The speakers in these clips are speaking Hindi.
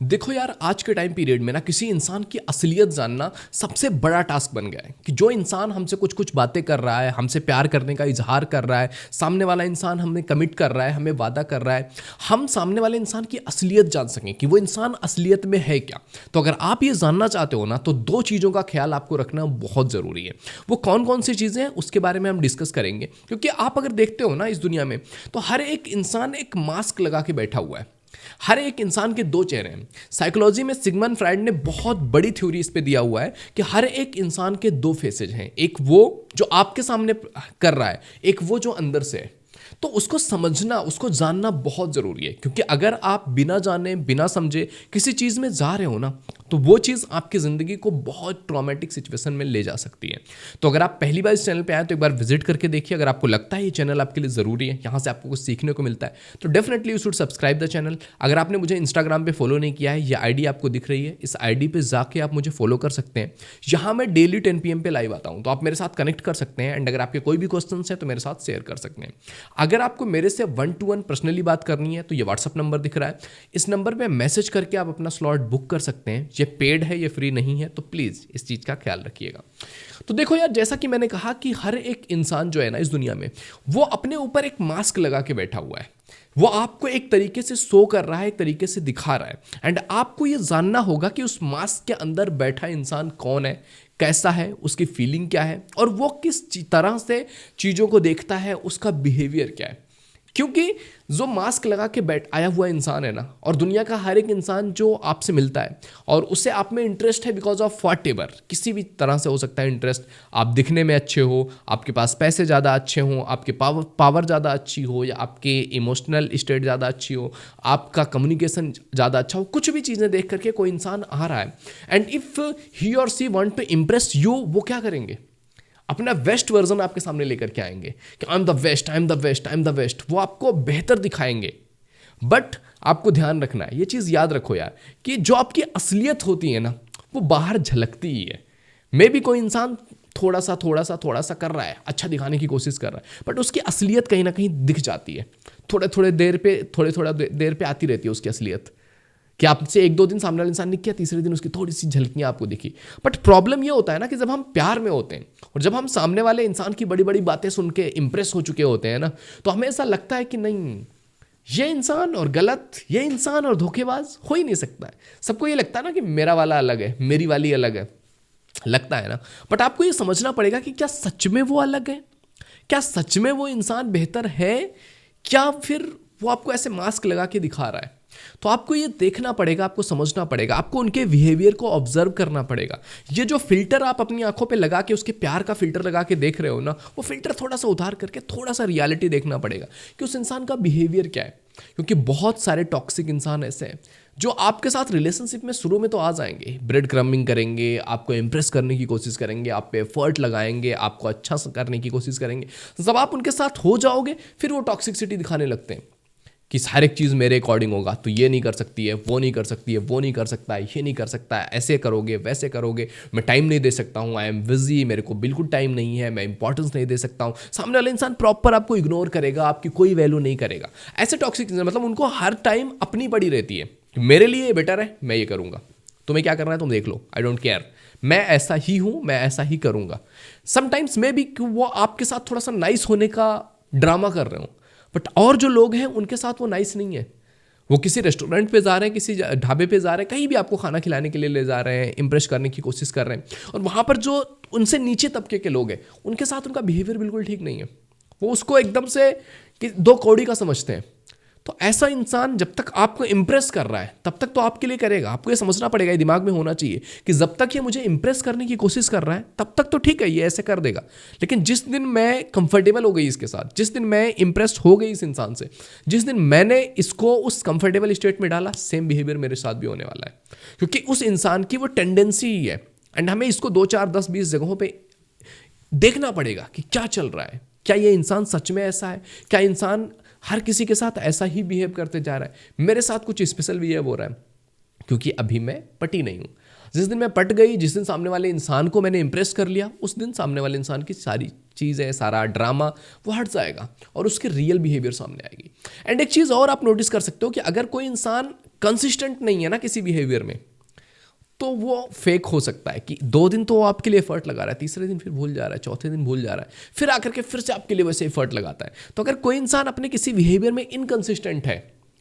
देखो यार, आज के टाइम पीरियड में ना किसी इंसान की असलियत जानना सबसे बड़ा टास्क बन गया है। कि जो इंसान हमसे कुछ कुछ बातें कर रहा है, हमसे प्यार करने का इजहार कर रहा है, सामने वाला इंसान हमें कमिट कर रहा है, हमें वादा कर रहा है, हम सामने वाले इंसान की असलियत जान सकें कि वो इंसान असलियत में है क्या। तो अगर आप ये जानना चाहते हो ना, तो दो चीज़ों का ख्याल आपको रखना बहुत ज़रूरी है। वो कौन कौन सी चीज़ें हैं उसके बारे में हम डिस्कस करेंगे। क्योंकि आप अगर देखते हो ना इस दुनिया में, तो हर एक इंसान एक मास्क लगा के बैठा हुआ है। हर एक इंसान के दो चेहरे हैं। साइकोलॉजी में सिगमंड फ्राइड ने बहुत बड़ी थ्योरी इस पे दिया हुआ है कि हर एक इंसान के दो फेसेज हैं। एक वो जो आपके सामने कर रहा है, एक वो जो अंदर से है। तो उसको समझना, उसको जानना बहुत ज़रूरी है। क्योंकि अगर आप बिना जाने बिना समझे किसी चीज़ में जा रहे हो ना, तो वो चीज़ आपकी ज़िंदगी को बहुत ट्रॉमेटिक सिचुएशन में ले जा सकती है। तो अगर आप पहली बार इस चैनल पे आए तो एक बार विजिट करके देखिए। अगर आपको लगता है ये चैनल आपके लिए ज़रूरी है, यहाँ से आपको कुछ सीखने को मिलता है, तो definitely you should subscribe the channel. अगर आपने मुझे इंस्टाग्राम पे फॉलो नहीं किया है, ये आईडी आपको दिख रही है, इस आईडी पे जाके आप मुझे फॉलो कर सकते हैं। यहाँ मैं डेली 10 PM पे लाइव आता हूँ, तो आप मेरे साथ कनेक्ट कर सकते हैं। एंड अगर आपके कोई भी क्वेश्चन है तो मेरे साथ शेयर कर सकते हैं। अगर आपको मेरे से 1-to-1 पर्सनली बात करनी है, तो ये व्हाट्सअप नंबर दिख रहा है, इस नंबर पे मैसेज करके आप अपना स्लॉट बुक कर सकते हैं। ये पेड है, ये फ्री नहीं है, तो प्लीज़ इस चीज़ का ख्याल रखिएगा। तो देखो यार, जैसा कि मैंने कहा कि हर एक इंसान जो है ना इस दुनिया में, वो अपने ऊपर एक मास्क लगा के बैठा हुआ है। वो आपको एक तरीके से शो कर रहा है, एक तरीके से दिखा रहा है। एंड आपको ये जानना होगा कि उस मास्क के अंदर बैठा इंसान कौन है, कैसा है, उसकी फीलिंग क्या है, और वो किस तरह से चीज़ों को देखता है, उसका बिहेवियर क्या है। क्योंकि जो मास्क लगा के बैठ आया हुआ इंसान है ना, और दुनिया का हर एक इंसान जो आपसे मिलता है और उससे आप में इंटरेस्ट है बिकॉज ऑफ वॉट एवर, किसी भी तरह से हो सकता है इंटरेस्ट। आप दिखने में अच्छे हो, आपके पास पैसे ज़्यादा अच्छे हों, आपके पावर ज़्यादा अच्छी हो, या आपके इमोशनल स्टेट ज़्यादा अच्छी हो, आपका कम्युनिकेशन ज़्यादा अच्छा हो, कुछ भी चीज़ें देख करके कोई इंसान आ रहा है। एंड इफ़ ही और she want to impress you, वो क्या करेंगे? अपना बेस्ट वर्जन आपके सामने लेकर के आएंगे कि I am the best, I am the best, I am the best. वो आपको बेहतर दिखाएंगे। बट आपको ध्यान रखना है, ये चीज़ याद रखो यार, कि जो आपकी असलियत होती है ना, वो बाहर झलकती ही है। मे भी कोई इंसान थोड़ा सा कर रहा है, अच्छा दिखाने की कोशिश कर रहा है, बट उसकी असलियत कहीं ना कहीं दिख जाती है। थोड़ा देर पे आती रहती है उसकी असलियत। कि आपसे 1-2 दिन सामने वाले इंसान ने किया, तीसरे दिन उसकी थोड़ी सी झलकियां आपको दिखी। बट प्रॉब्लम ये होता है ना कि जब हम प्यार में होते हैं और जब हम सामने वाले इंसान की बड़ी बड़ी बातें सुन के इंप्रेस हो चुके होते हैं ना, तो हमें ऐसा लगता है कि नहीं, ये इंसान और गलत, ये इंसान और धोखेबाज हो ही नहीं सकता है। सबको ये लगता है ना कि मेरा वाला अलग है, मेरी वाली अलग है, लगता है ना। बट आपको ये समझना पड़ेगा कि क्या सच में वो अलग है, क्या सच में वो इंसान बेहतर है, क्या फिर वो आपको ऐसे मास्क लगा के दिखा रहा है। तो आपको ये देखना पड़ेगा, आपको समझना पड़ेगा, आपको उनके बिहेवियर को ऑब्जर्व करना पड़ेगा। ये जो फिल्टर आप अपनी आंखों पे लगा के, उसके प्यार का फिल्टर लगा के देख रहे हो ना, वो फिल्टर थोड़ा सा उतार करके थोड़ा सा रियलिटी देखना पड़ेगा कि उस इंसान का बिहेवियर क्या है। क्योंकि बहुत सारे टॉक्सिक इंसान ऐसे हैं जो आपके साथ रिलेशनशिप में शुरू में तो आ जाएंगे, ब्रेड क्रम्बिंग करेंगे, आपको इंप्रेस करने की कोशिश करेंगे, आप पे एफर्ट लगाएंगे, आपको अच्छा करने की कोशिश करेंगे। जब आप उनके साथ हो जाओगे, फिर वो टॉक्सिसिटी दिखाने लगते हैं कि हर एक चीज़ मेरे अकॉर्डिंग होगा, तो ये नहीं कर सकती है, वो नहीं कर सकती है, वो नहीं कर सकता है, ये नहीं कर सकता है, ऐसे करोगे वैसे करोगे, मैं टाइम नहीं दे सकता हूँ, आई एम बिजी, मेरे को बिल्कुल टाइम नहीं है, मैं इंपॉर्टेंस नहीं दे सकता हूँ। सामने वाला इंसान प्रॉपर आपको इग्नोर करेगा, आपकी कोई वैल्यू नहीं करेगा। ऐसे टॉक्सिक मतलब उनको हर टाइम अपनी पड़ी रहती है कि मेरे लिए ये बेटर है, मैं ये करूँगा, तुम्हें क्या करना है तुम देख लो, आई डोंट केयर, मैं ऐसा ही हूँ, मैं ऐसा ही करूँगा। समटाइम्स मे बी वो आपके साथ थोड़ा सा नाइस होने का ड्रामा कर रहे हो, बट और जो लोग हैं उनके साथ वो नाइस नहीं है। वो किसी रेस्टोरेंट पे जा रहे हैं, किसी ढाबे पे जा रहे हैं, कहीं भी आपको खाना खिलाने के लिए ले जा रहे हैं, इंप्रेस करने की कोशिश कर रहे हैं, और वहाँ पर जो उनसे नीचे तबके के लोग हैं, उनके साथ उनका बिहेवियर बिल्कुल ठीक नहीं है। वो उसको एकदम से कि दो कौड़ी का समझते हैं। तो ऐसा इंसान जब तक आपको इंप्रेस कर रहा है, तब तक तो आपके लिए करेगा। आपको ये समझना पड़ेगा, ये दिमाग में होना चाहिए कि जब तक ये मुझे इंप्रेस करने की कोशिश कर रहा है, तब तक तो ठीक है, ये ऐसे कर देगा। लेकिन जिस दिन मैं कंफर्टेबल हो गई इसके साथ, जिस दिन मैं इंप्रेस हो गई इस इंसान से, जिस दिन मैंने इसको उस कंफर्टेबल स्टेट में डाला, सेम बिहेवियर मेरे साथ भी होने वाला है। क्योंकि उस इंसान की वो टेंडेंसी ही है। एंड हमें इसको 2, 4, 10, 20 जगहों पर देखना पड़ेगा कि क्या चल रहा है। क्या ये इंसान सच में ऐसा है? क्या इंसान हर किसी के साथ ऐसा ही बिहेव करते जा रहा है? मेरे साथ कुछ स्पेशल बिहेव हो रहा है क्योंकि अभी मैं पटी नहीं हूँ। जिस दिन मैं पट गई, जिस दिन सामने वाले इंसान को मैंने इंप्रेस कर लिया, उस दिन सामने वाले इंसान की सारी चीज़ें, सारा ड्रामा वो हट जाएगा और उसके रियल बिहेवियर सामने आएगी। एंड एक चीज़ और आप नोटिस कर सकते हो कि अगर कोई इंसान कंसिस्टेंट नहीं है ना किसी बिहेवियर में, तो वो फेक हो सकता है कि 2 दिन तो वो आपके लिए एफर्ट लगा रहा है, तीसरे दिन फिर भूल जा रहा है, चौथे दिन भूल जा रहा है, फिर आकर के फिर से आपके लिए वैसे एफर्ट लगाता है। तो अगर कोई इंसान अपने किसी बिहेवियर में इनकंसिस्टेंट है,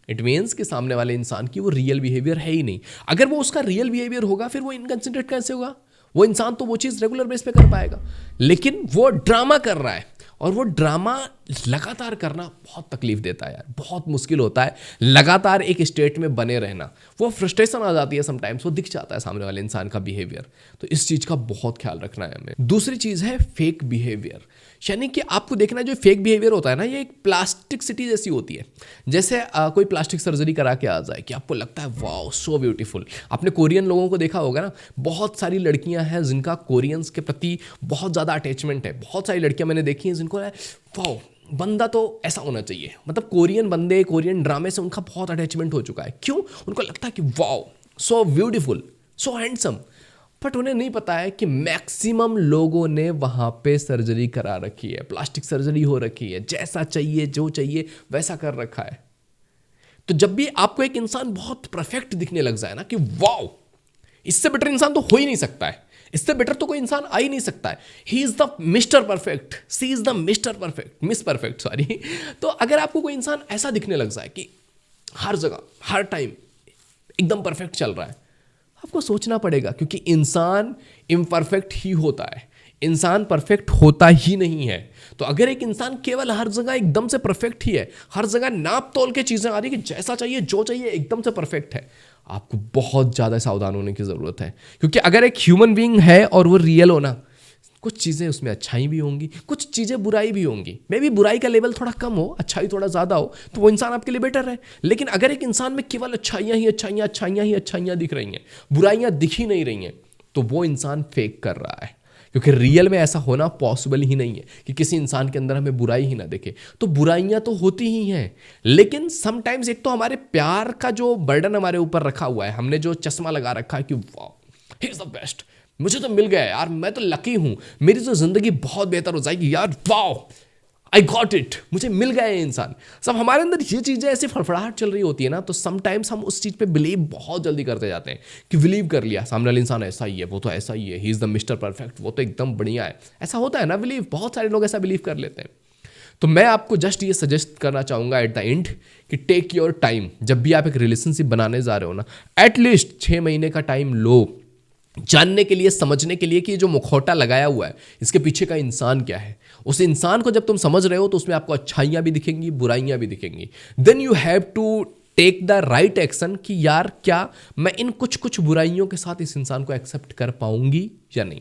इट मीन्स कि सामने वाले इंसान की वो रियल बिहेवियर है ही नहीं। अगर वो उसका रियल बिहेवियर होगा फिर वो इनकंसिस्टेंट कैसे होगा? वो इंसान तो वो चीज़ रेगुलर बेस पे कर पाएगा, लेकिन वो ड्रामा कर रहा है, और वो ड्रामा लगातार करना बहुत तकलीफ देता है यार, बहुत मुश्किल होता है लगातार एक स्टेट में बने रहना। वो फ्रस्ट्रेशन आ जाती है समटाइम्स, वो दिख जाता है सामने वाले इंसान का बिहेवियर। तो इस चीज़ का बहुत ख्याल रखना है हमें। दूसरी चीज़ है फेक बिहेवियर, यानी कि आपको देखना जो फेक बिहेवियर होता है ना, ये एक प्लास्टिक सिटी जैसी होती है। जैसे कोई प्लास्टिक सर्जरी करा के आ जाए कि आपको लगता है वाओ सो ब्यूटीफुल। आपने कोरियन लोगों को देखा होगा ना, बहुत सारी लड़कियां हैं जिनका कोरियंस के प्रति बहुत ज़्यादा अटैचमेंट है। बहुत सारी लड़कियां मैंने देखी हैं जिनको वाओ बंदा तो ऐसा होना चाहिए, मतलब कोरियन बंदे, कोरियन ड्रामे से उनका बहुत अटैचमेंट हो चुका है। क्यों? उनको लगता है कि wow so beautiful, so handsome. But उन्हें नहीं पता है कि मैक्सिमम लोगों ने वहाँ पे सर्जरी करा रखी है, प्लास्टिक सर्जरी हो रखी है, जैसा चाहिए जो चाहिए वैसा कर रखा है। तो जब भी आपको एक इंसान बहुत परफेक्ट दिखने लग जाए ना कि वाओ इससे बेटर इंसान तो हो ही नहीं सकता है, इससे बेटर तो कोई इंसान आ ही नहीं सकता है, he is the mister perfect, she is the mister perfect, miss perfect sorry. तो अगर आपको कोई इंसान ऐसा दिखने लग जाए कि हर जगह हर टाइम एकदम परफेक्ट चल रहा है, आपको सोचना पड़ेगा, क्योंकि इंसान इम्परफेक्ट ही होता है, इंसान परफेक्ट होता ही नहीं है। तो अगर एक इंसान केवल हर जगह एकदम से परफेक्ट ही है, हर जगह नाप तोल के चीज़ें आ रही कि जैसा चाहिए जो चाहिए एकदम से परफेक्ट है, आपको बहुत ज़्यादा सावधान होने की ज़रूरत है। क्योंकि अगर एक ह्यूमन बीइंग है और वो रियल हो ना, कुछ चीज़ें उसमें अच्छाई भी होंगी, कुछ चीज़ें बुराई भी होंगी। मे बी बुराई का लेवल थोड़ा कम हो, अच्छाई थोड़ा ज़्यादा हो, तो वो इंसान आपके लिए बेटर है। लेकिन अगर एक इंसान में केवल अच्छाइयाँ ही अच्छाइयाँ अच्छाइयाँ ही अच्छाइयाँ दिख रही हैं, बुराइयाँ दिख ही नहीं रही हैं, तो वो इंसान फेक कर रहा है। क्योंकि रियल में ऐसा होना पॉसिबल ही नहीं है कि किसी इंसान के अंदर हमें बुराई ही ना दिखे। तो बुराइयां तो होती ही हैं, लेकिन समटाइम्स एक तो हमारे प्यार का जो बर्डन हमारे ऊपर रखा हुआ है, हमने जो चश्मा लगा रखा है कि वाह ही इज द बेस्ट, मुझे तो मिल गया यार, मैं तो लकी हूं, मेरी तो जिंदगी बहुत बेहतर हो जाएगी यार, वाह आई गॉट इट, मुझे मिल गया ये इंसान। सब हमारे अंदर ये चीज़ें ऐसी फड़फड़ाहट चल रही होती है ना, तो समटाइम्स हम उस चीज़ पे बिलीव बहुत जल्दी करते जाते हैं कि बिलीव कर लिया सामने वाला इंसान ऐसा ही है, वो तो ऐसा ही है, he is the mister perfect, वो तो एकदम बढ़िया है। ऐसा होता है ना बिलीव, बहुत सारे लोग ऐसा बिलीव कर लेते हैं। तो मैं आपको जस्ट ये सजेस्ट करना चाहूँगा एट द एंड कि टेक योर टाइम। जब भी आप एक रिलेशनशिप बनाने जा रहे हो ना, एटलीस्ट 6 महीने का टाइम लो, जानने के लिए, समझने के लिए कि जो मुखौटा लगाया हुआ है इसके पीछे का इंसान क्या है। उस इंसान को जब तुम समझ रहे हो तो उसमें आपको अच्छाइयाँ भी दिखेंगी, बुराइयाँ भी दिखेंगी। Then you have to take the right action कि यार क्या मैं इन कुछ कुछ बुराइयों के साथ इस इंसान को एक्सेप्ट कर पाऊंगी या नहीं।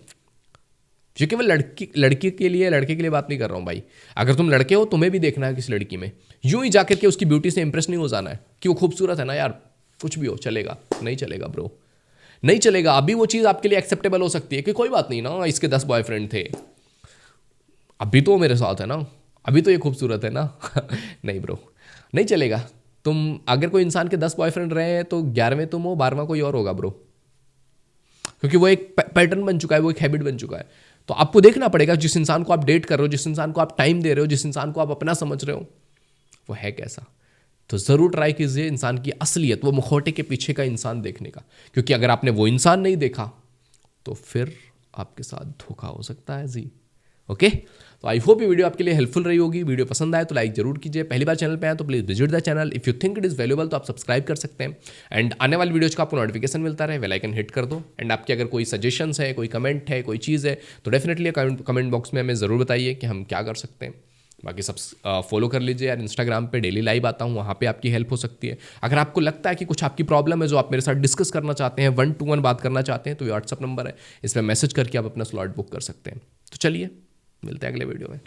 जो केवल लड़की के लिए, लड़के के लिए बात नहीं कर रहा हूँ भाई। अगर तुम लड़के हो, तुम्हें भी देखना है किसी लड़की में, यूं ही जाकर के उसकी ब्यूटी से इंप्रेस नहीं हो जाना है कि वो खूबसूरत है ना यार, कुछ भी हो चलेगा, नहीं चलेगा ब्रो, नहीं चलेगा। अभी वो चीज़ आपके लिए एक्सेप्टेबल हो सकती है कि कोई बात नहीं ना, इसके 10 बॉयफ्रेंड थे, अभी तो मेरे साथ है ना, अभी तो ये खूबसूरत है ना। नहीं ब्रो, नहीं चलेगा। तुम अगर कोई इंसान के 10 बॉयफ्रेंड रहे हैं तो 11वें तुम हो, 12वां कोई और होगा ब्रो, क्योंकि वो एक पैटर्न बन चुका है, वो एक हैबिट बन चुका है। तो आपको देखना पड़ेगा जिस इंसान को आप डेट कर रहे हो, जिस इंसान को आप टाइम दे रहे हो, जिस इंसान को आप अपना समझ रहे हो, वो है कैसा। तो ज़रूर ट्राई कीजिए इंसान की असलियत, वो मुखौटे के पीछे का इंसान देखने का, क्योंकि अगर आपने वो इंसान नहीं देखा तो फिर आपके साथ धोखा हो सकता है जी। ओके, तो आई होप ये वीडियो आपके लिए हेल्पफुल रही होगी। वीडियो पसंद आए तो लाइक जरूर कीजिए। पहली बार चैनल पे आए तो please visit the channel. If you think it is valuable तो आप सब्सक्राइब कर सकते हैं, एंड आने वाली वीडियोज़ का आपको नोटिफिकेशन मिलता रहे, बेल आइकन हिट कर दो। एंड आपके अगर कोई सजेशंस है, कोई कमेंट है, कोई चीज़ है, तो डेफिनेटली कमेंट बॉक्स में हमें ज़रूर बताइए कि हम क्या कर सकते हैं। बाकी सब फॉलो कर लीजिए यार, इंस्टाग्राम पे डेली लाइव आता हूँ, वहाँ पे आपकी हेल्प हो सकती है। अगर आपको लगता है कि कुछ आपकी प्रॉब्लम है जो आप मेरे साथ डिस्कस करना चाहते हैं, 1-to-1 बात करना चाहते हैं, तो ये व्हाट्सअप नंबर है, इसमें मैसेज करके आप अपना स्लॉट बुक कर सकते हैं। तो चलिए मिलते हैं अगले वीडियो में।